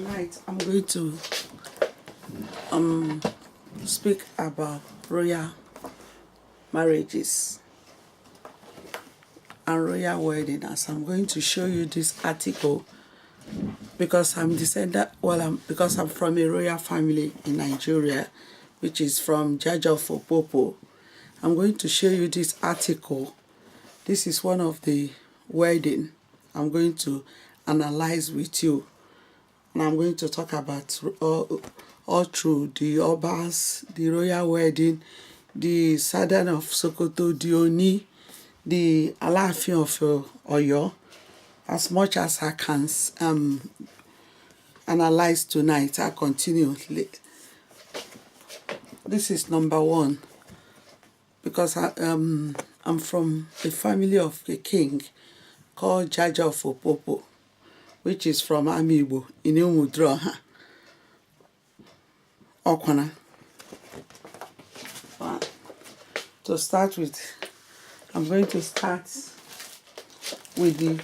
Tonight I'm going to speak about royal marriages and royal wedding, as I'm going to show you this article because I'm descendant, because I'm from a royal family in Nigeria, which is from Jaja. I'm going to show you this article. This is one of the wedding I'm going to analyze with you, and I'm going to talk about all through the Obas, the royal wedding, the Sultan of Sokoto, the Oni, the Alaafin of Oyo, as much as I can analyze tonight. I continue. This is number one, because I'm from a family of a king called Jaja, which is from Amibo in UDUAGHAN, Okwana. To start with, I'm going to start with the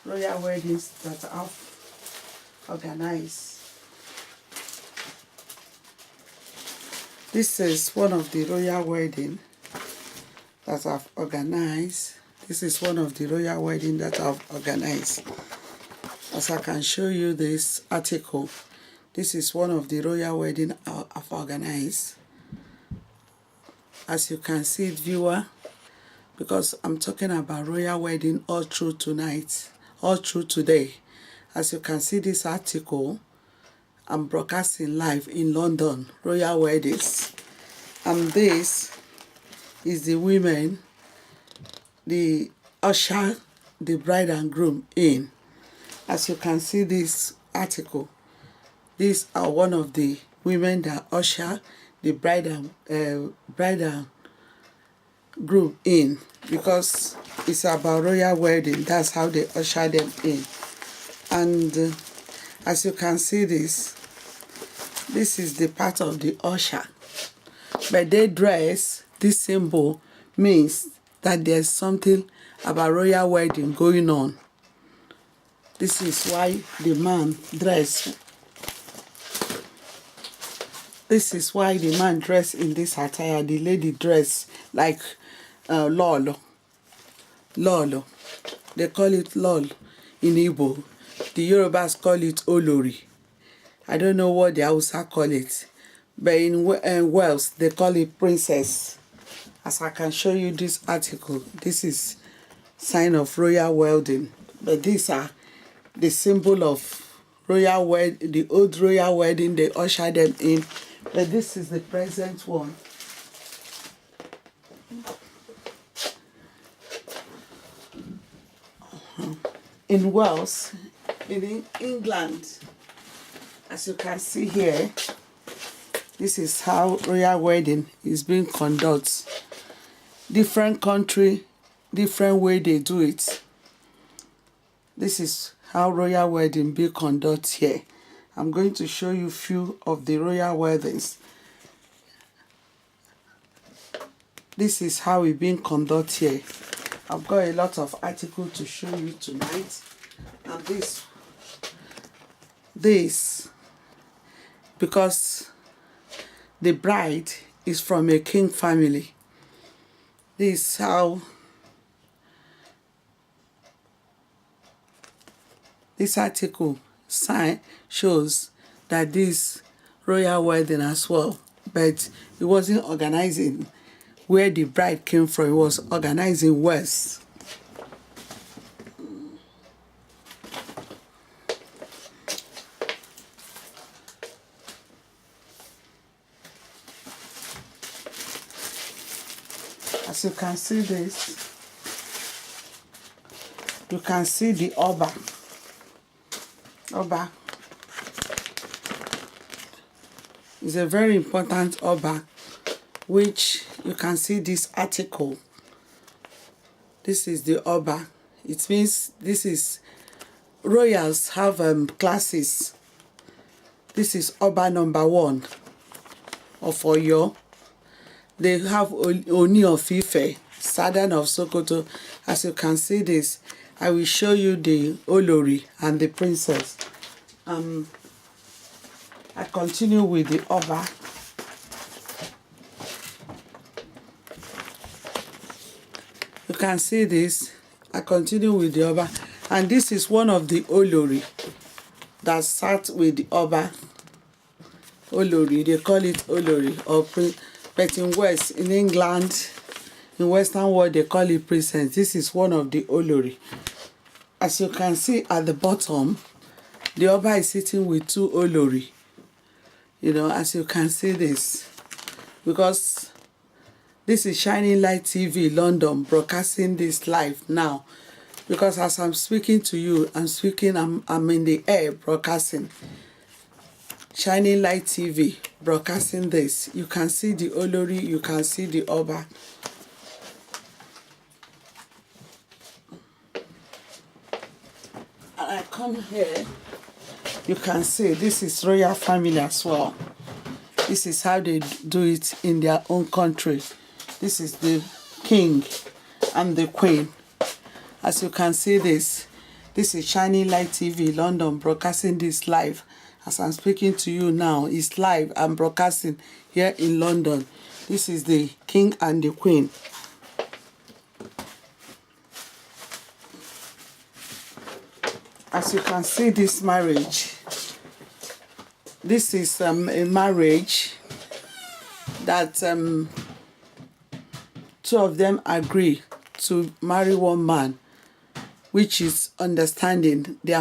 royal weddings that I've organized. This is one of the royal wedding that I've organized. This is one of the royal wedding that I've organized. As I can show you this article, this is one of the royal wedding I've organized. As you can see it, viewer, because I'm talking about royal wedding all through tonight, all through today. As you can see this article, I'm broadcasting live in London, royal weddings. And this is the women, the usher, the bride and groom in. As you can see this article, these are one of the women that usher the bride and groom in, because it's about royal wedding. That's how they usher them in. And as you can see this is the part of the usher. But they dress, this symbol means that there's something about royal wedding going on. This is why the man dress. This is why the man dress in this attire. The lady dress like lolo. Lolo. They call it lol in Igbo. The Yorubas call it olori. I don't know what the Hausa call it, but in Wales they call it princess. As I can show you this article, this is sign of royal wedding. But these are the symbol of royal wedding, the old royal wedding. They usher them in. But this is the present one. In Wales, in England, as you can see here, this is how royal wedding is being conducted. Different country, different way they do it. This is how royal wedding be conducted here. I'm going to show you a few of the royal weddings. This is how it being conducted here. I've got a lot of articles to show you tonight. And this, because the bride is from a king family. This is how this article shows that this royal wedding as well, but it wasn't organizing where the bride came from. It was organizing West. As you can see this, you can see the Oba. Oba is a very important Oba, which you can see this article. This is the Oba. It means this is royals have classes. This is Oba number 1 of Oyo. They have Oni of Ife, Sultan of Sokoto. As you can see this, I will show you the Olori and the princess. I continue with the Oba. You can see this. I continue with the Oba, and this is one of the Olori that sat with the Oba. Olori, they call it Olori, or but in West, in England, in Western world, they call it princess. This is one of the Olori. As you can see at the bottom, the Oba is sitting with two Olori. You know, as you can see this, because this is Shining Light TV London broadcasting this live now. Because as I'm speaking to you, I'm in the air broadcasting. Shining Light TV broadcasting this. You can see the Olori, you can see the Oba. And I come here, you can see this is royal family as well. This is how they do it in their own country. This is the king and the queen. As you can see this is Shining Light TV London broadcasting this live. As I'm speaking to you now, it's live. I'm broadcasting here in London. This is the king and the queen. As you can see, this marriage, this is a marriage that two of them agree to marry one man, which is understanding. They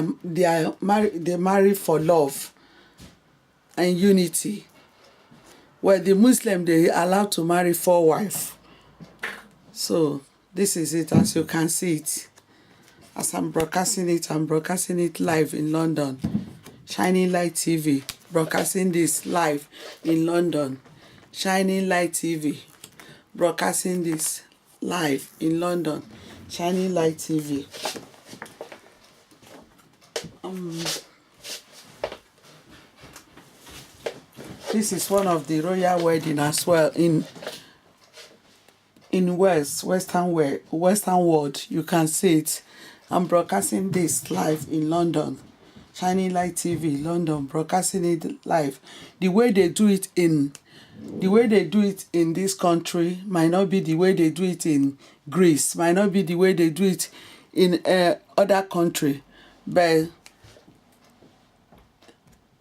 marry for love and unity. Where the Muslim, they are allowed to marry four wives. So this is it, as you can see it. As I'm broadcasting it live in London. Shining Light TV broadcasting this live in London. Shining Light TV broadcasting this live in London. Shining Light TV. This is one of the royal wedding as well in Western world. You can see it. I'm broadcasting this live in London. Shining Light TV London broadcasting it live. The way they do it in this country might not be the way they do it in Greece, might not be the way they do it in other country, but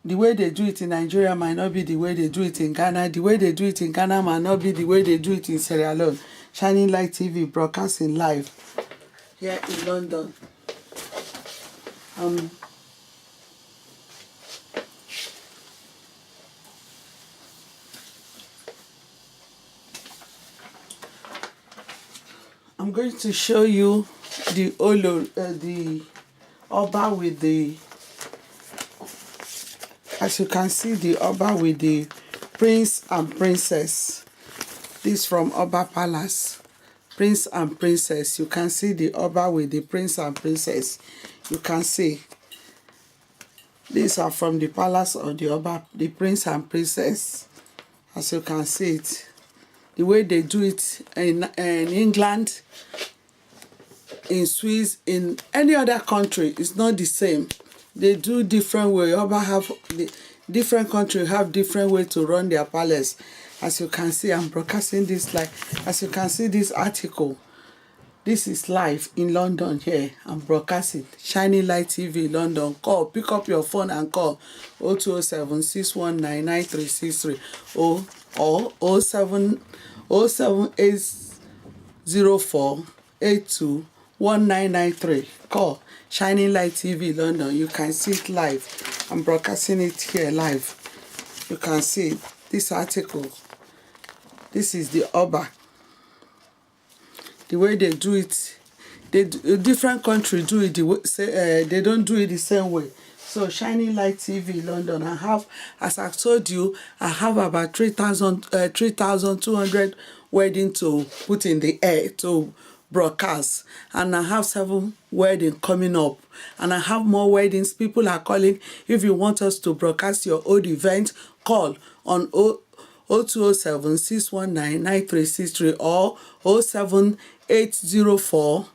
the way they do it in Nigeria might not be the way they do it in Ghana. The way they do it in Ghana might not be the way they do it in Sierra Leone. Shining Light TV broadcasting live here in London. I'm going to show you the Oba with the, as you can see, the Oba with the prince and princess. This from Oba Palace. Prince and princess. You can see the Oba with the prince and princess. You can see. These are from the palace of the Oba, the prince and princess. As you can see it. The way they do it in England, in Swiss, in any other country, it's not the same. They do different way. Oba have different country have different way to run their palace. As you can see, I'm broadcasting this live. As you can see this article, this is live in London here. I'm broadcasting. Shining Light TV London. Call, pick up your phone and call 0207 619 9363 or 07804 82 1993. Call Shining Light TV London. You can see it live. I'm broadcasting it here live. You can see this article. This is the Oba. The way they do it, different countries do it. They don't do it the same way. So Shining Light TV London, I have, as I've told you, I have about 3,200 weddings to put in the air to broadcast, and I have 7 weddings coming up, and I have more weddings. People are calling. If you want us to broadcast your old event, call on 0207 619 9363 or 07804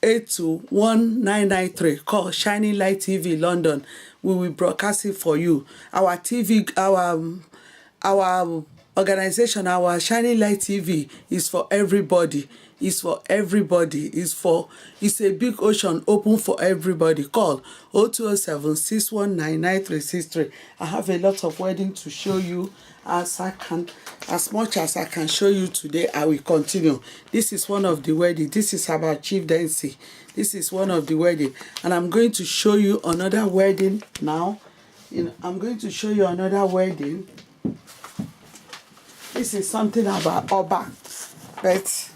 821993. Call Shining Light TV London. we will broadcast it for you. Our TV, our organization, our Shining Light TV is for everybody. It's for everybody. It's a big ocean open for everybody. Call 0207-619-9363. I have a lot of wedding to show you. As much as I can show you today, I will continue. This is one of the wedding. This is about Chief Dancy. This is one of the wedding, and I'm going to show you another wedding now. I'm going to show you another wedding. This is something about Oba, but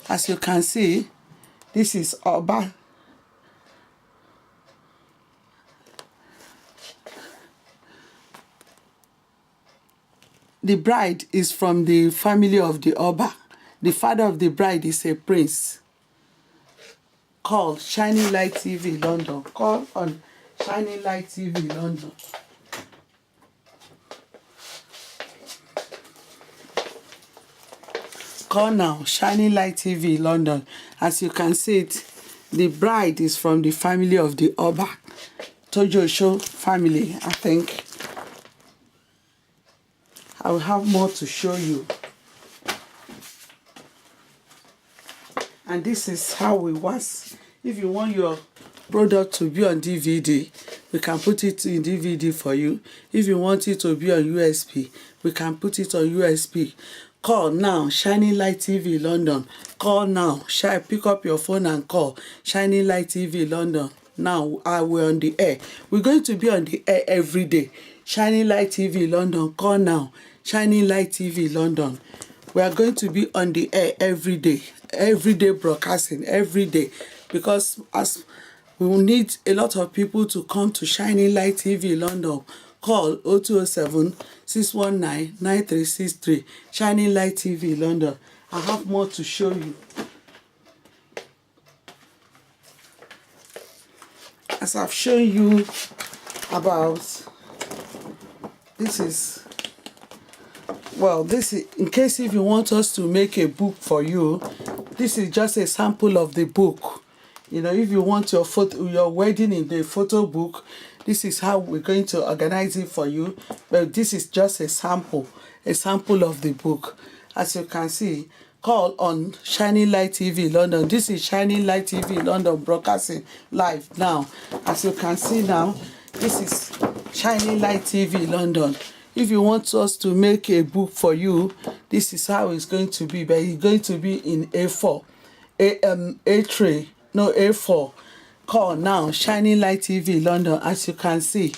as you can see, this is Oba. The bride is from the family of the Oba. The father of the bride is a prince. Call Shining Light TV London. Call on Shining Light TV London. Call now, Shining Light TV London. As you can see it, the bride is from the family of the Oba. Tojosho family, I think. I will have more to show you. And this is how it was. If you want your product to be on DVD, we can put it in DVD for you. If you want it to be on USB, we can put it on USB. Call now, Shining Light TV London. Call now. Pick up your phone and call Shining Light TV London. Now, we're on the air. We're going to be on the air every day. Shining Light TV London. Call now. Shining Light TV London. We are going to be on the air every day broadcasting, every day, because as we will need a lot of people to come to Shining Light TV London. Call 0207-619-9363. Shining Light TV London. I have more to show you. As I've shown you about, this is in case if you want us to make a book for you, this is just a sample of the book. If you want your wedding in the photo book, this is how we're going to organize it for you. But this is just a sample of the book. As you can see, call on Shining Light TV London. This is Shining Light TV London broadcasting live now. As you can see now, this is Shining Light TV London. If you want us to make a book for you, this is how it's going to be. But it's going to be in A4, A3, no A4. Call now, Shining Light TV London. As you can see,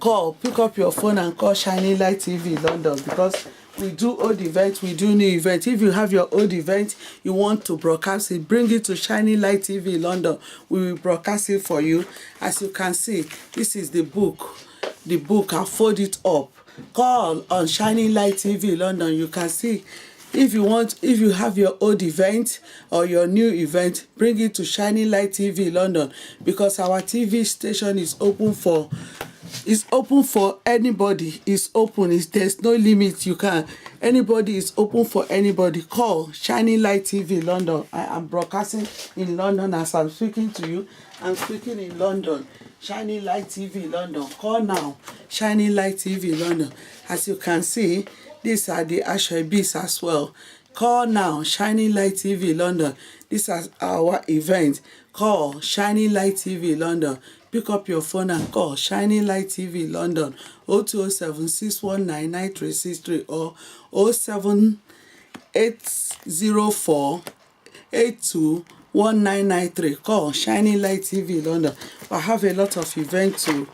pick up your phone and call Shining Light TV London, because we do old events, we do new events. If you have your old event, you want to broadcast it, bring it to Shining Light TV London. We will broadcast it for you. As you can see, this is the book. The book, I'll fold it up. Call on Shining Light TV London. You can see, if you have your old event or your new event, bring it to Shining Light TV London, because our TV station is open for anybody. It's open. There's no limit. Anybody is open for anybody. Call Shining Light TV London. I am broadcasting in London as I'm speaking to you. I'm speaking in London. Shining Light TV London. Call now, Shining Light TV London. As you can see, these are the Ashwebis as well. Call now, Shining Light TV London. This is our event. Call Shining Light TV London. Pick up your phone and call Shining Light TV London 0207-619-9363 or 07804-821993. Call Shining Light TV London. I have a lot of events to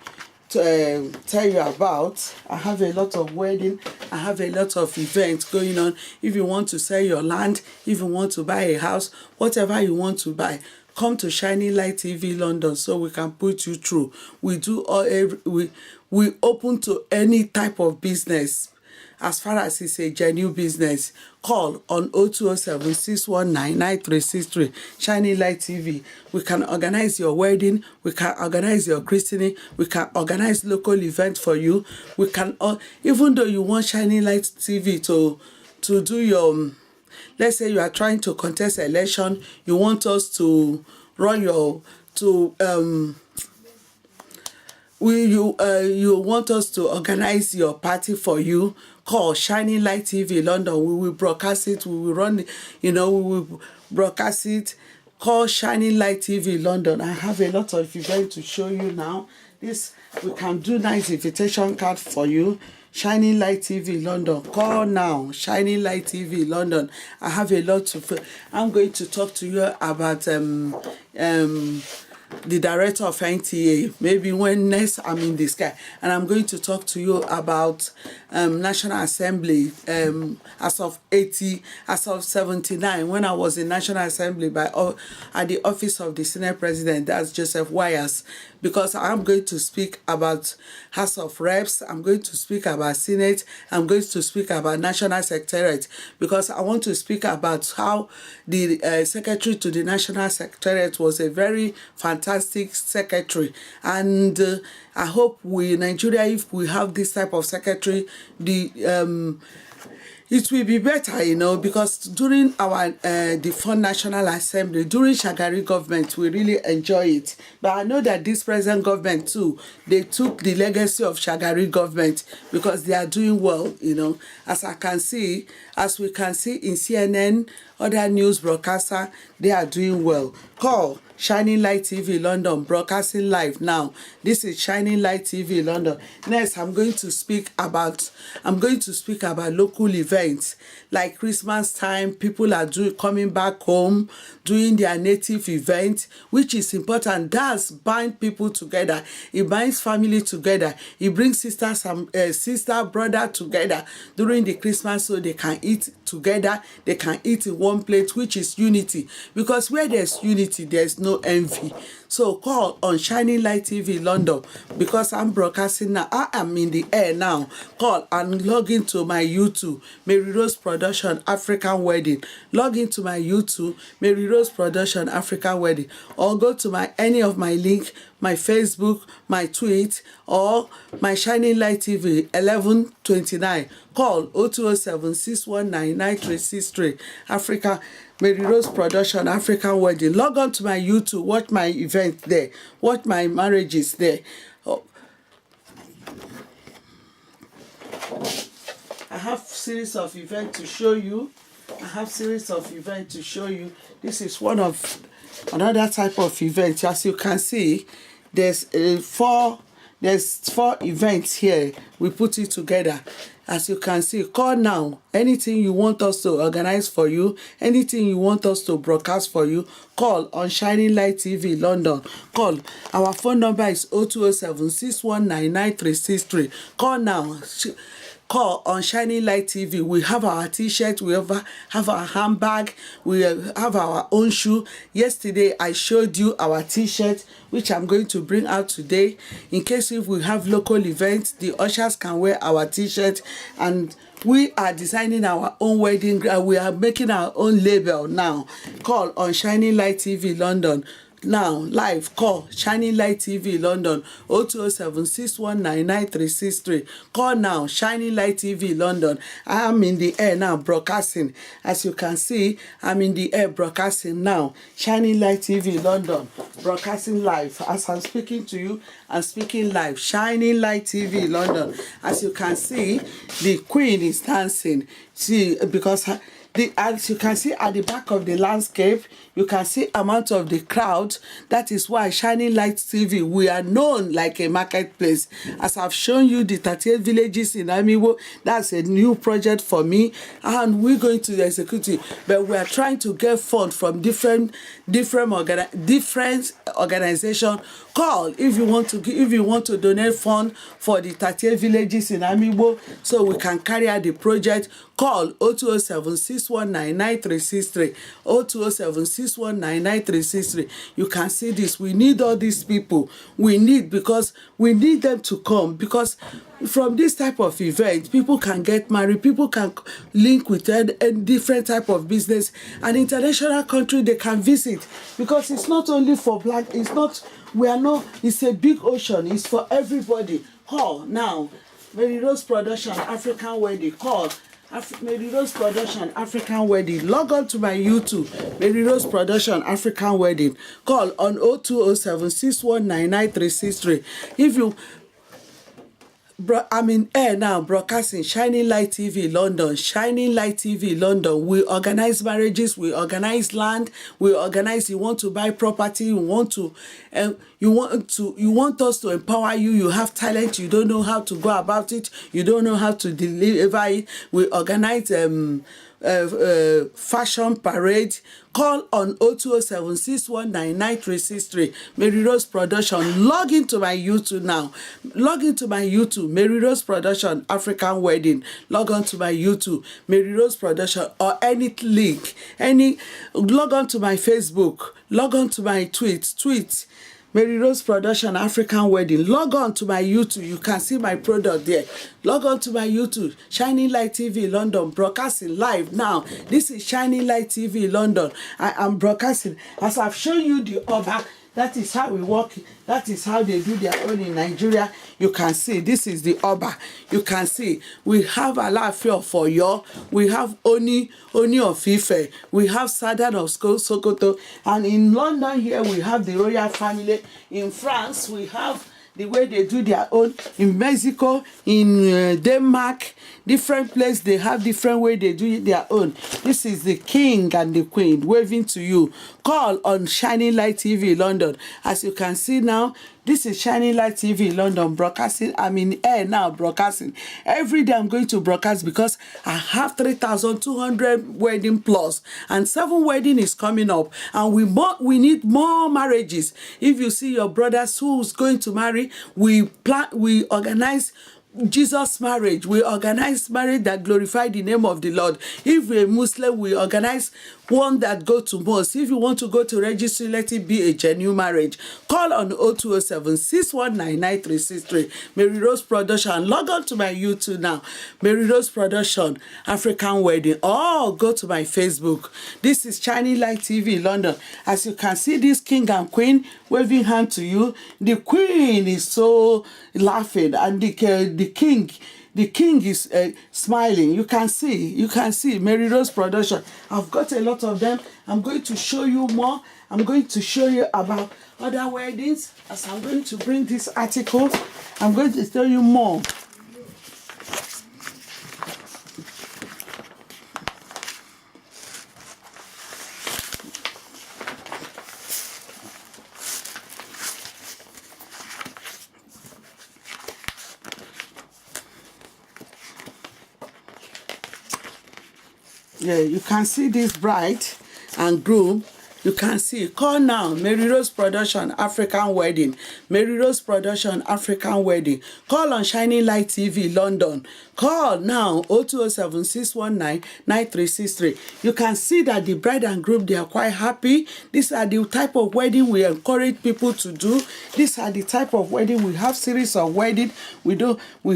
tell you about. I have a lot of wedding. I have a lot of events going on. If you want to sell your land, if you want to buy a house, whatever you want to buy, come to Shining Light TV London so we can put you through. We open to any type of business. As far as it's a genuine business, call on 0207-619-9363. Shining Light TV. We can organize your wedding. We can organize your christening. We can organize local events for you. We can, even though you want Shining Light TV to do your, let's say you are trying to contest election, you want us to run your, you want us to organize your party for you, call Shining Light TV London. We will broadcast it. We will run, we will broadcast it. Call Shining Light TV London. I have a lot of events to show you now. This, we can do nice invitation card for you. Shining Light TV London. Call now. Shining Light TV London. I have a lot to. I'm going to talk to you about the director of NTA, maybe when next I'm in the sky, and I'm going to talk to you about National Assembly as of 79, when I was in National Assembly at the office of the Senate President, that's Joseph Wires, because I'm going to speak about House of Reps, I'm going to speak about Senate, I'm going to speak about National Secretariat, because I want to speak about how the Secretary to the National Secretariat was a very fantastic secretary, and I hope we in Nigeria, if we have this type of secretary, it will be better, because during our the National Assembly, during Shagari government, we really enjoy it. But I know that this present government too, they took the legacy of Shagari government because they are doing well, as we can see in CNN, other news broadcaster, they are doing well. Call Shining Light TV London, broadcasting live now. This is Shining Light TV London. Next, I'm going to speak about local events like Christmas time. People are coming back home, doing their native event, which is important. That's bind people together. It binds family together. It brings sister, brother together during the Christmas, so they can eat together. They can eat in one plate, which is unity. Because where there's unity, there's no envy. So call on Shining Light TV London, because I'm broadcasting now. I am in the air now. Call and log into my YouTube, Mary Rose Production African Wedding. Log into my YouTube, Mary Rose Production African Wedding, or go to any of my link, my Facebook, my tweet, or my Shining Light TV 1129. Call 0207-6199-363 Africa. Mary Rose Production African Wedding. Log on to my YouTube, watch my event there, watch my marriages there. I have series of events to show you. This is another type of event. As you can see, there's four events here. We put it together. As you can see, call now. Anything you want us to organize for you, anything you want us to broadcast for you, call on Shining Light TV London. Call. Our phone number is 0207-6199-363. Call now. Call on Shining Light TV. We have our t-shirt, we have our handbag, we have our own shoe. Yesterday I showed you our t-shirt, which I'm going to bring out today. In case if we have local events, the ushers can wear our t-shirt, and we are designing our own wedding. We are making our own label now. Call on Shining Light TV London. Now, live, call Shining Light TV London, 0207-6199-363. Call now, Shining Light TV London. I am in the air now, broadcasting. As you can see, I'm in the air broadcasting now. Shining Light TV London, broadcasting live. As I'm speaking to you, I'm speaking live. Shining Light TV London. As you can see, the Queen is dancing. See, because as you can see at the back of the landscape, you can see amount of the crowd. That is why Shining Light TV, we are known like a marketplace. As I've shown you the 38 villages in Amiwo, that's a new project for me, and we're going to execute it. But we are trying to get funds from different organizations. Call if you want to donate fund for the 38 villages in Amiwo, so we can carry out the project. Call 0207-6199-363. 0207-6199-363. You can see this. We need all these people. Because we need them to come, because from this type of event, people can get married, people can link with a different type of business. An international country they can visit, because it's not only for black, it's a big ocean, it's for everybody. Call now. Mary Rose Production African Wedding. Call Mary Rose Production African Wedding. Log on to my YouTube, Mary Rose Production African Wedding. Call on 0207 6199363. If you I'm in air now, broadcasting Shining Light TV London. Shining Light TV London. We organize marriages, we organize land, we organize. You want to buy property, you want us to empower you. You have talent, you don't know how to go about it, you don't know how to deliver it. We organize fashion parade. Call on 0207 6199363. Mary Rose Production. Log into my YouTube now. Log into my YouTube, Mary Rose Production African Wedding. Log on to my YouTube, Mary Rose Production, or any link. Log on to my Facebook. Log on to my tweet. Mary Rose Production African Wedding. Log on to my YouTube. You can see my product there. Log on to my YouTube. Shining Light TV London. Broadcasting live now. This is Shining Light TV London. I am broadcasting. As I've shown you the other, that is how we work. That is how they do their own in Nigeria. You can see this is the Oba. You can see we have Alaafin of Oyo. We have Oni of Ife. We have Sadan of Sokoto. And in London here we have the royal family. In France we have the way they do their own. In Mexico, in Denmark, different places they have different way they do their own. This is the king and the queen waving to you. Call on Shining Light TV London. As you can see now, this is Shining Light TV London broadcasting. I'm in air now broadcasting. Every day I'm going to broadcast because I have 3,200 wedding plus and 7 wedding is coming up, and we need more marriages. If you see your brothers who's going to marry, we organize Jesus marriage. We organize marriage that glorify the name of the Lord. If we're Muslim, we organize one that go to mosque. If you want to go to registry, let it be a genuine marriage. Call on 0207 6199363. Mary Rose Production. Log on to my YouTube now. Mary Rose Production African Wedding. Or go to my Facebook. This is Shining Light TV London. As you can see, this king and queen waving hand to you. The queen is so laughing, and the king is smiling. You can see Mary Rose Production. I've got a lot of them. I'm going to show you more. I'm going to show you about other weddings. As I'm going to bring this article, I'm going to tell you more. Yeah, you can see this bride and groom. You can see. Call now. Mary Rose Production African Wedding. Mary Rose Production African Wedding. Call on Shining Light TV London. Call now 0207 619 9363. You can see that the bride and groom, they are quite happy. These are the type of wedding we encourage people to do. These are the type of wedding. We have series of wedding. We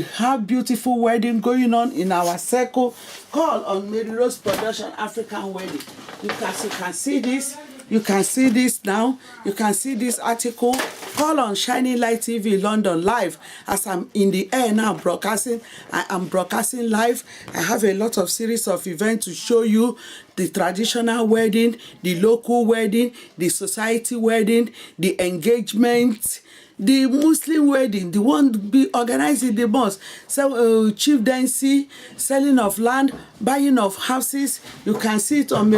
have beautiful wedding going on in our circle. Call on Mary Rose Production African Wedding. You can see this. You can see this now. You can see this article. Call on Shining Light TV London live. As I'm in the air now broadcasting, I am broadcasting live. I have a lot of series of events to show you. The traditional wedding, the local wedding, the society wedding, the engagement, the Muslim wedding, the one be organized in the mosque. So chieftaincy, selling of land, buying of houses. You can see it on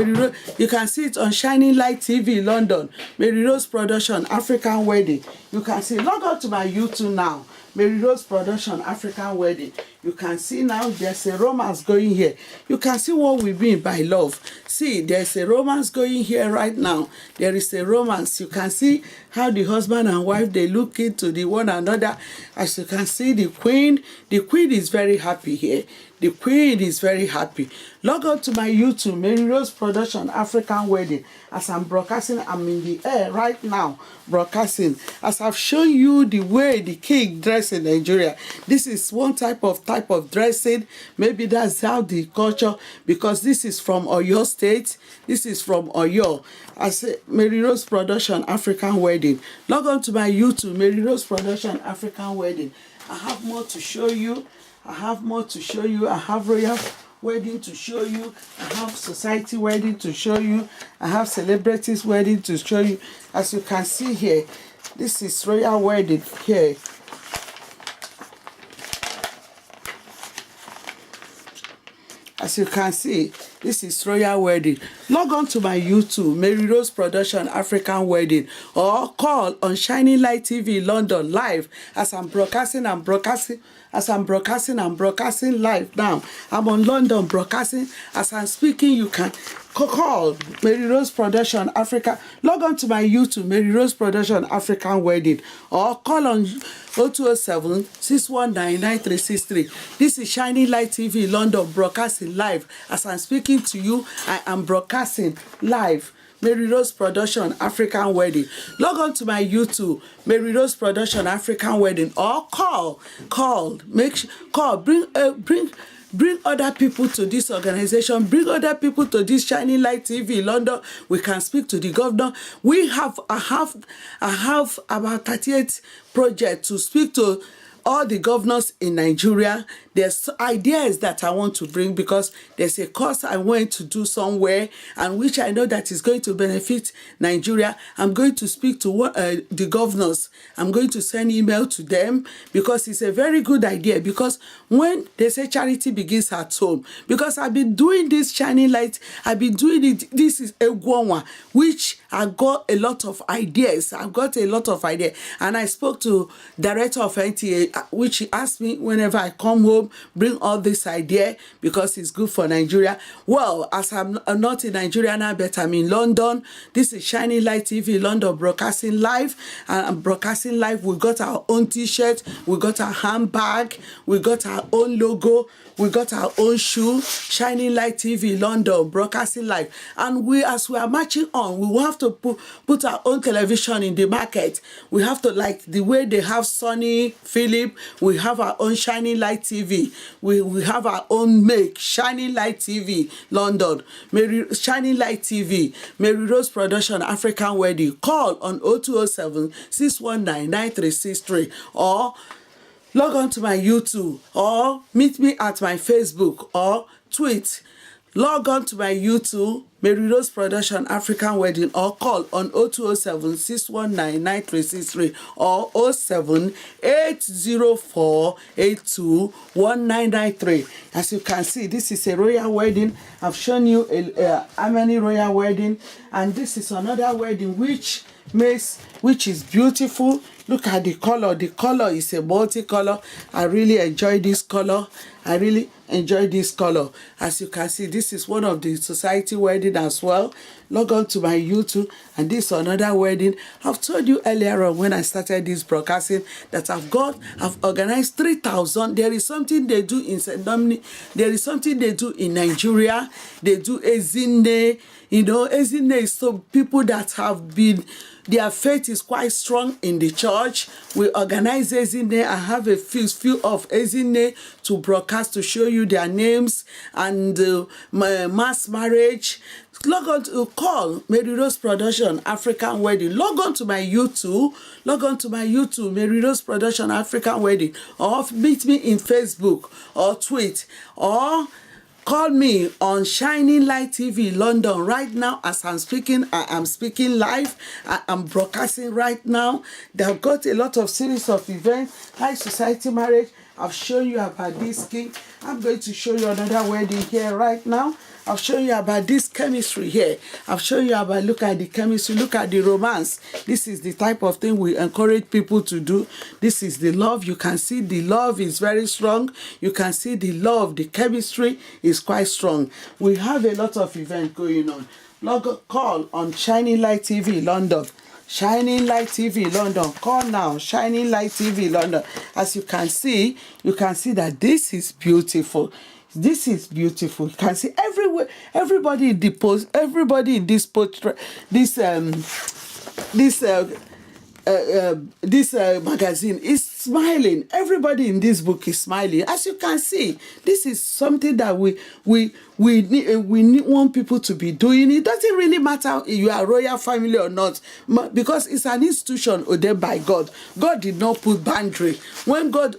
you can see it on Shining Light TV London. Mary Rose Production African Wedding. You can see. Log on to my YouTube now. Mary Rose Production African Wedding. You can see now there's a romance going here. You can see what we mean by love. See, there's a romance going here right now. There is a romance. You can see how the husband and wife, they look into the one another. As you can see, the queen is very happy here. The queen is very happy. Log on to my YouTube, Mary Rose Production African Wedding. As I'm broadcasting, I'm in the air right now, broadcasting. As I've shown you the way the king dress in Nigeria. This is one type of dressing. Maybe that's how the culture, because this is from Oyo State. This is from Oyo. I say Mary Rose Production African Wedding. Log on to my YouTube, Mary Rose Production African Wedding. I have more to show you. I have more to show you. I have wedding to show you. I have society wedding to show you. I have celebrities wedding to show you. As you can see here, this is royal wedding here. As you can see, this is royal wedding. Log on to my YouTube, Mary Rose Production African Wedding, or call on Shining Light TV London live as I'm broadcasting live now. I'm on London broadcasting. As I'm speaking, you can call Mary Rose Production Africa. Log on to my YouTube, Mary Rose Production African Wedding, or call on 0207 619 9363. This is Shining Light TV London broadcasting live. As I'm speaking to you, I am broadcasting live. Mary Rose Production African Wedding. Log on to my YouTube, Mary Rose Production African Wedding, or bring other people to this organization. Bring other people to this Shining Light TV London. We can speak to the governor. I have about 38 projects to speak to all the governors in Nigeria. There's ideas that I want to bring because there's a course I went to do somewhere and which I know that is going to benefit Nigeria. I'm going to speak to the governors. I'm going to send email to them because it's a very good idea, because when they say charity begins at home, because I've been doing this Shining Light, I've been doing it, this is a guanwa, which I got a lot of ideas. I've got a lot of ideas. And I spoke to director of NTA, which he asked me whenever I come home, bring all this idea because it's good for Nigeria. Well, as I'm not in Nigeria now, but I'm in London. This is Shining Light TV London broadcasting live. And I'm broadcasting live. We got our own t-shirt. We got our handbag. We got our own logo. We got our own shoe. Shining Light TV London broadcasting live. And as we are marching on, we will have to put our own television in the market. We have to, like the way they have Sony, Philip, we have our own Shining Light TV. We have our own make, Shining Light TV London, Shining Light TV, Mary Rose Production African Wedding. Call on 0207 619 9363 or log on to my YouTube or meet me at my Facebook or tweet. Log on to my YouTube, Mary Rose Production African Wedding, or call on 0207 619 9363 or 07 804 82 1993. As you can see, this is a royal wedding. I've shown you a AHMED royal wedding, and this is another wedding which is beautiful. Look at the color. The color is a multicolor. I really enjoy this color. As you can see, this is one of the society wedding as well. Log on to my YouTube, and this is another wedding. I've told you earlier on when I started this broadcasting that I've organized 3,000. There is something they do in Sendomni. There is something they do in Nigeria. They do Ezine. You know, Ezine is so people that have been, their faith is quite strong in the church. We organize Ezine. I have a few of Ezine to broadcast to show you their names and mass marriage. Log on to call Mary Rose Production African Wedding. Log on to my YouTube. Mary Rose Production African Wedding. Or meet me in Facebook or tweet or call me on Shining Light TV London right now. As I'm speaking, I am speaking live. I am broadcasting right now. They've got a lot of series of events. High society marriage. I've shown you about this king. I'm going to show you another wedding here right now. I've shown you about this chemistry here. I've shown you about, look at the chemistry, look at the romance. This is the type of thing we encourage people to do. This is the love. You can see the love is very strong. You can see the love, the chemistry is quite strong. We have a lot of events going on. Call on Shining Light TV London. Shining Light TV London. Call now. Shining Light TV London. As you can see that this is beautiful. This is beautiful. You can see everywhere, everybody in the post, everybody in this portrait, this this magazine is smiling. Everybody in this book is smiling. As you can see, this is something that we want people to be doing. It doesn't really matter if you are a royal family or not, because it's an institution ordained by God. God did not put boundary. When God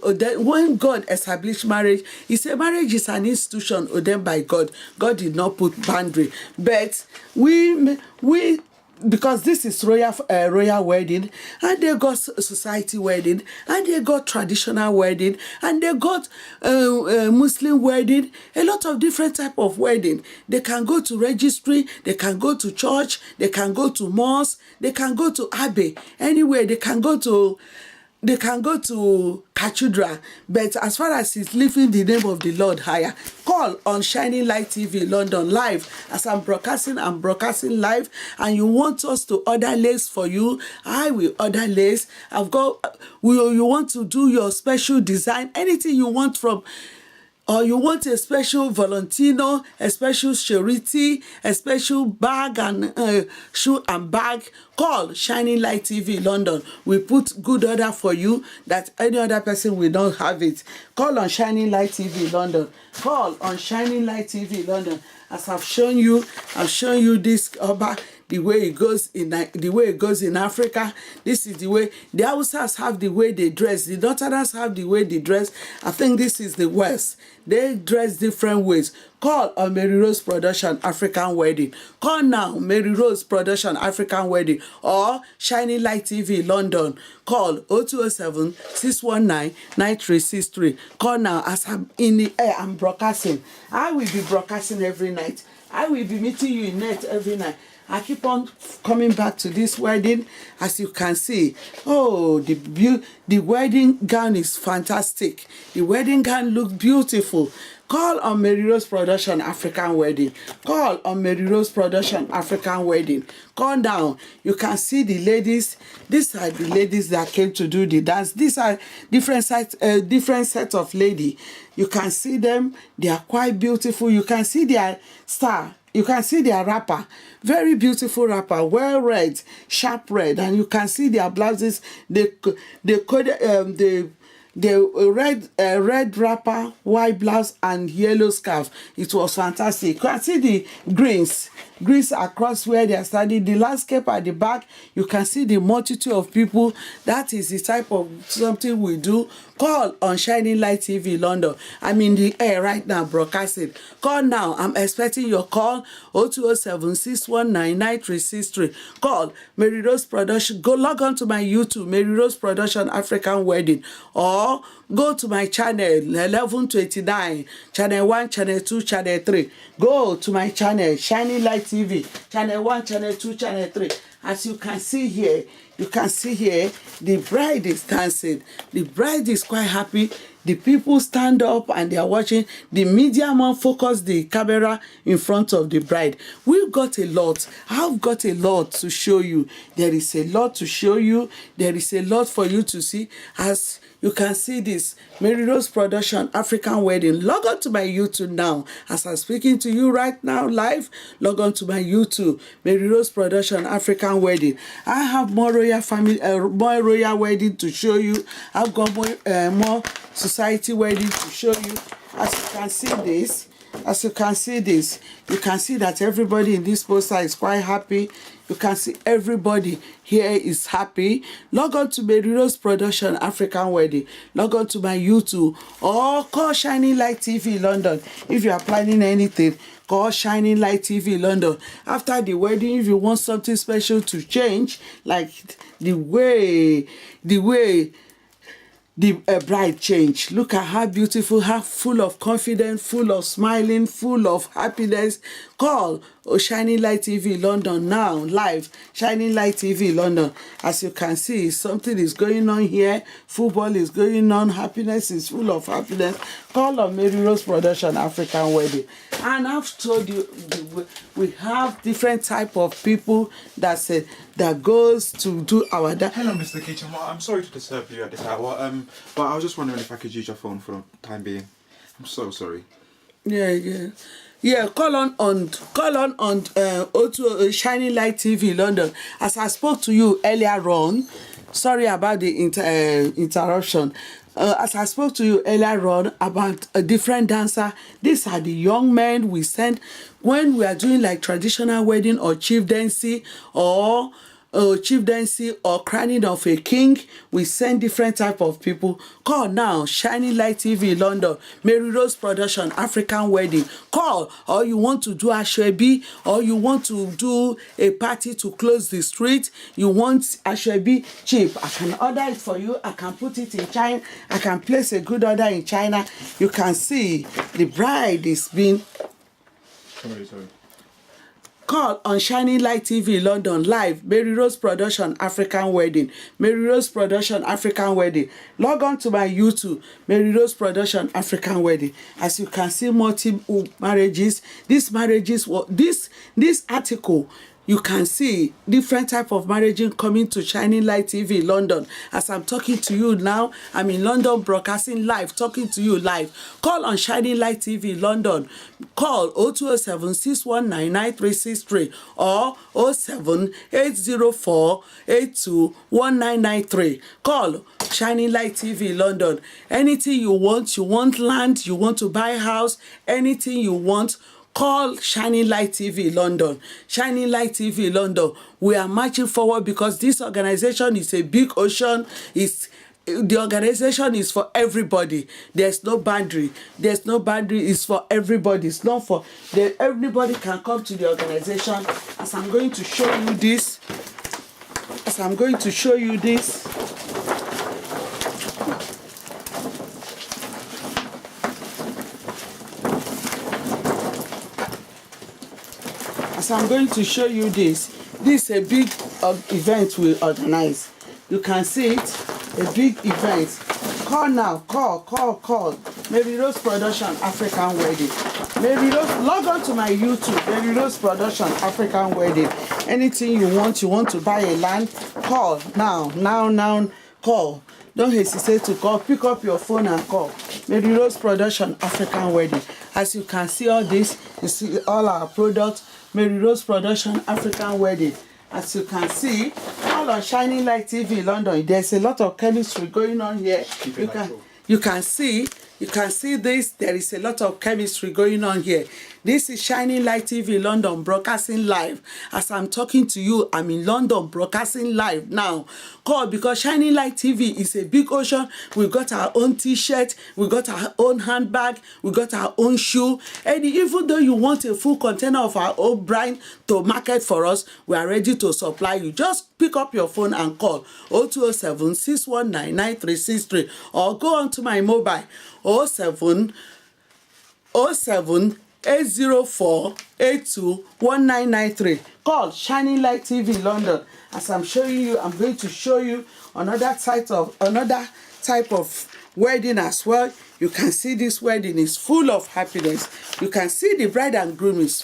established marriage, He said marriage is an institution ordained by God. God did not put boundary. But we because this is royal wedding, and they got society wedding, and they got traditional wedding, and they got Muslim wedding, a lot of different type of wedding. They can go to registry, they can go to church, they can go to mosque, they can go to abbey, anywhere. They can go to cathedral, but as far as it's lifting the name of the Lord higher, call on Shining Light TV London live. As I'm broadcasting live, and you want us to order lace for you, I will order lace. You want to do your special design, anything you want from, or you want a special Valentino, a special charity, a special bag and shoe and bag, call Shining Light TV London. We put good order for you that any other person will not have it. Call on Shining Light TV London. Call on Shining Light TV London. As I've shown you this the way it goes in Africa. This is the way the Hausas have the way they dress. The Northerners have the way they dress. I think this is the West. They dress different ways. Call on Mary Rose Production African Wedding. Call now, Mary Rose Production African Wedding, or Shining Light TV London. Call 0207 619 9363. Call now. As I'm in the air, I'm broadcasting. I will be broadcasting every night. I will be meeting you in net every night. I keep on coming back to this wedding. As you can see, oh, the wedding gown is fantastic. The wedding gown looks beautiful. Call on Mary Rose Production African Wedding. Call on Mary Rose Production African Wedding. Call down. You can see the ladies. These are the ladies that came to do the dance. These are different set of ladies. You can see them. They are quite beautiful. You can see their star. You can see their wrapper, very beautiful wrapper, well read, sharp red, and you can see their blouses. The red wrapper, white blouse, and yellow scarf. It was fantastic. You can see the greens across where they are standing. The landscape at the back, you can see the multitude of people. That is the type of something we do. Call on Shining Light TV London. I'm in the air right now broadcasting. Call now. I'm expecting your call. 0207 619 9363. Call Mary Rose Production. Go log on to my YouTube, Mary Rose Production African Wedding, or go to my channel 1129, channel 1, channel 2, channel 3. Go to my channel Shining Light TV, channel 1, channel 2, channel 3. As you can see here, the bride is dancing. The bride is quite happy. The people stand up and they are watching. The media man focus the camera in front of the bride. We've got a lot. I've got a lot to show you. There is a lot to show you. There is a lot for you to see. As you can see this, Mary Rose Production African Wedding. Log on to my YouTube now. As I'm speaking to you right now live, log on to my YouTube, Mary Rose Production African Wedding. I have more more royal wedding to show you. I've got more society wedding to show you. As you can see this, you can see that everybody in this poster is quite happy. You can see everybody here is happy. Log on to Mary Rose Production African Wedding. Log on to my YouTube, or call Shining Light TV London. If you are planning anything, call Shining Light TV London. After the wedding, if you want something special to change, like the way the bride change. Look at how beautiful, how full of confidence, full of smiling, full of happiness. Call Shining Light TV London now, live. Shining Light TV London. As you can see, something is going on here. Football is going on. Happiness is full of happiness. Call on Mary Rose Production African Wedding. And I've told you, we have different type of people that goes to do our dance. Hello, Mr. Kitchen. Well, I'm sorry to disturb you at this hour, but I was just wondering if I could use your phone for the time being. I'm so sorry. Yeah, call on Shining Light TV London. As I spoke to you earlier on, Sorry about the interruption. As I spoke to you earlier on about a different dancer, these are the young men we send when we are doing like traditional wedding or chieftaincy or crowning of a king. We send different type of people. Call now, Shining Light TV London, Mary Rose Production, African Wedding. Call, or you want to do a Ashwebi, or you want to do a party to close the street. You want Ashwebi cheap. I can order it for you. I can put it in China. I can place a good order in China. You can see the bride is being. Sorry. Call on Shining Light TV London live, Mary Rose Production African Wedding, Mary Rose Production African Wedding. Log on to my YouTube, Mary Rose Production African Wedding. As you can see, multiple marriages. These marriages, this article, you can see different type of marriages coming to Shining Light TV London. As I'm talking to you now, I'm in London broadcasting live, talking to you live. Call on Shining Light TV London. Call 0207 619 9363 or 07 804 82 1993. Call Shining Light TV London. Anything you want land, you want to buy a house, anything you want, call Shining Light TV London. Shining Light TV London. We are marching forward because this organization is a big ocean. The organization is for everybody. There's no boundary. There's no boundary. It's for everybody. It's not for everybody can come to the organization. As I'm going to show you this. This is a big event we organize. You can see it, a big event. Call now, call. Mary Rose Production African Wedding. Mary Rose, log on to my YouTube, Mary Rose Production African Wedding. Anything you want to buy a land, call now, call. Don't hesitate to call. Pick up your phone and call. Mary Rose Production African Wedding. As you can see all this, you see all our products. Mary Rose Production African Wedding. As you can see, all on Shining Light TV London. There's a lot of chemistry going on here. You can see this. There is a lot of chemistry going on here. This is Shining Light TV London broadcasting live. As I'm talking to you, I'm in London broadcasting live now. Call because Shining Light TV is a big ocean. We got our own t-shirt, we got our own handbag, we got our own shoe. And even though you want a full container of our own brand to market for us, we are ready to supply you. Just pick up your phone and call 0207 619 9363 or go on to my mobile 07 804 82 1993. Call Shining Light TV London. As I'm showing you, I'm going to show you another type of wedding as well. You can see this wedding is full of happiness. You can see the bride and groom is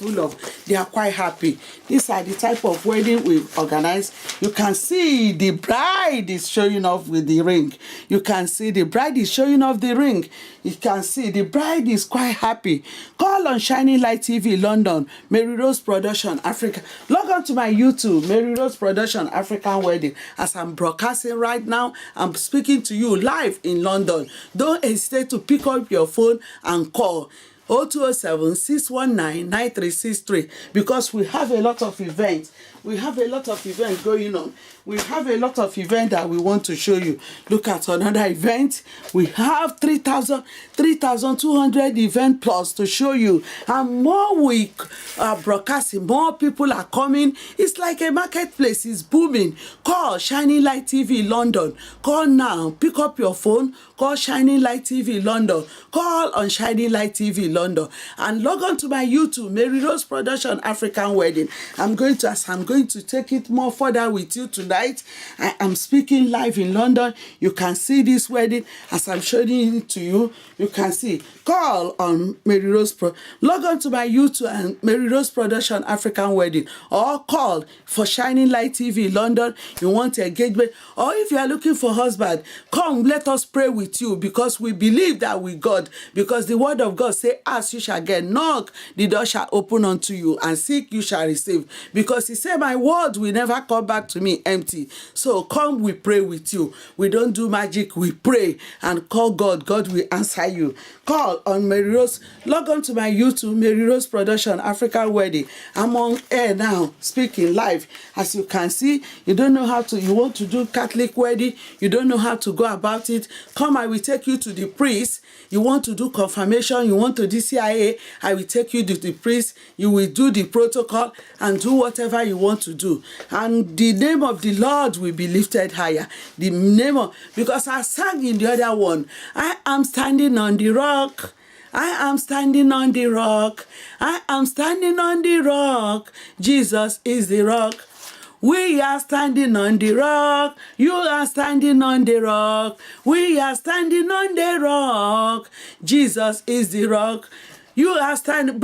they are quite happy. These are the type of wedding we've organized. You can see the bride is showing off with the ring. You can see the bride is showing off the ring. You can see the bride is quite happy. Call on Shining Light TV London, Mary Rose Production Africa. Log on to my YouTube, Mary Rose Production African Wedding. As I'm broadcasting right now, I'm speaking to you live in London. Don't hesitate to pick up your phone and call 0207 619 9363 because we have a lot of events. We have a lot of events going on. We have a lot of events that we want to show you. Look at another event. We have 3,200 event plus to show you. And more we are broadcasting, more people are coming. It's like a marketplace. It's booming. Call Shining Light TV London. Call now. Pick up your phone. Call Shining Light TV London. Call on Shining Light TV London. And log on to my YouTube, Mary Rose Production African Wedding. I'm going to take it more further with you tonight. I am speaking live in London. You can see this wedding as I'm showing it to you. You can see. Call on Mary Rose log on to my YouTube and Mary Rose Production African Wedding or call for Shining Light TV London. You want engagement or if you are looking for husband, come let us pray with you because we believe that with God because the word of God say ask you shall get, knock the door shall open unto you and seek you shall receive because he said said, my word will never come back to me empty. So come, we pray with you. We don't do magic, we pray and call God. God will answer you. Call on Mary Rose. Log on to my YouTube, Mary Rose Production, African Wedding. I'm on air now, speaking live. As you can see, you don't know how to, you want to do Catholic wedding, you don't know how to go about it. Come, I will take you to the priest. You want to do confirmation, you want to do CIA, I will take you to the priest. You will do the protocol and do whatever you want to do. And the name of the Lord will be lifted higher. The name of, because I sang in the other one, I am standing on the rock. I am standing on the rock. I am standing on the rock. Jesus is the rock. We are standing on the rock. You are standing on the rock. We are standing on the rock. Jesus is the rock. You are standing,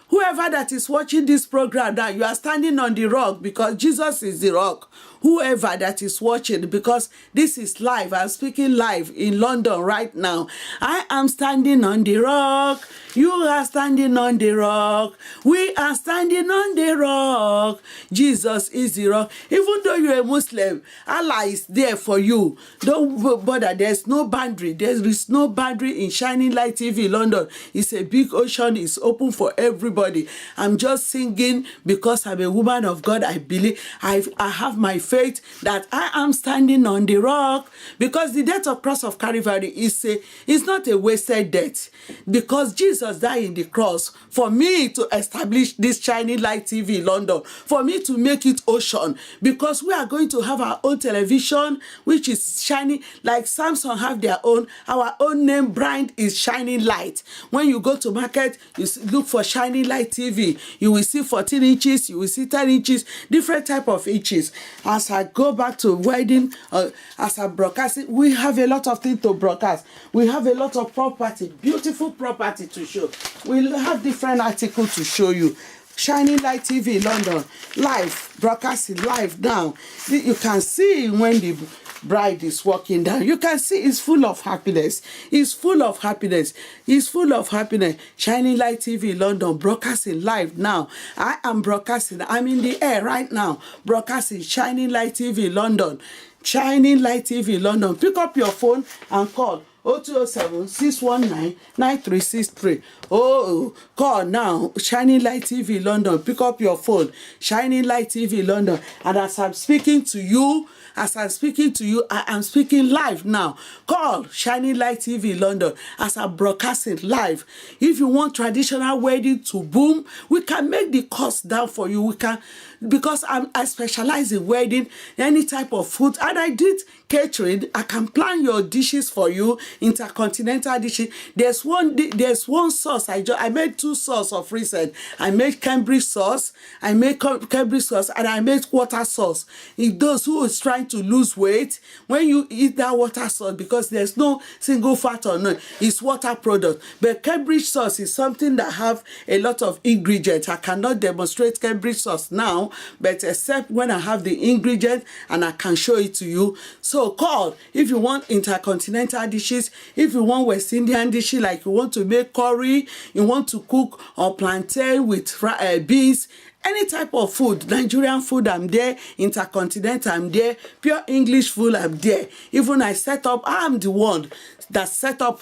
whoever that is watching this program, that you are standing on the rock because Jesus is the rock. Whoever that is watching, because this is live, I'm speaking live in London right now. I am standing on the rock. You are standing on the rock. We are standing on the rock. Jesus is the rock. Even though you're a Muslim, Allah is there for you. Don't bother. There's no boundary. There is no boundary in Shining Light TV London. It's a big ocean. It's open for everybody. I'm just singing because I'm a woman of God. I believe I have my faith that I am standing on the rock, because the death of cross of Calvary is not a wasted death, because Jesus died in the cross for me to establish this Shining Light TV London, for me to make it ocean, because we are going to have our own television which is shining like Samsung have their own. Our own name brand is Shining Light. When you go to market, you look for Shining Light TV, you will see 14 inches, you will see 10 inches, different type of inches. As I go back to wedding, as I broadcast it, we have a lot of things to broadcast. We have a lot of property, beautiful property to show. We'll have different articles to show you. Shining Light TV London, live, broadcasting live now. You can see when the bride is walking down. You can see it's full of happiness. It's full of happiness. It's full of happiness. Shining Light TV London, broadcasting live now. I am broadcasting. I'm in the air right now, broadcasting Shining Light TV London. Shining Light TV London. Pick up your phone and call 0207-619-9363. Oh, call now. Shining Light TV London. Pick up your phone. Shining Light TV London. And as I'm speaking to you, I am speaking live now. Call Shining Light TV London as I'm broadcasting live. If you want traditional wedding to boom, we can make the cost down for you. We can, because I specialize in wedding, any type of food, and I did catering. I can plan your dishes for you, intercontinental dishes. There's one sauce. I made 2 sauce of recent. I made Cambridge sauce. And I made water sauce. If those who is trying to lose weight, when you eat that water sauce, because there's no single fat or no, it's water product. But Cambridge sauce is something that have a lot of ingredients. I cannot demonstrate Cambridge sauce now, but except when I have the ingredient and I can show it to you. So call if you want intercontinental dishes, if you want West Indian dishes, like you want to make curry, you want to cook or plantain with beans, any type of food, Nigerian food, I'm there. Intercontinental, I'm there. Pure English food, I'm there. Even I'm the one that set up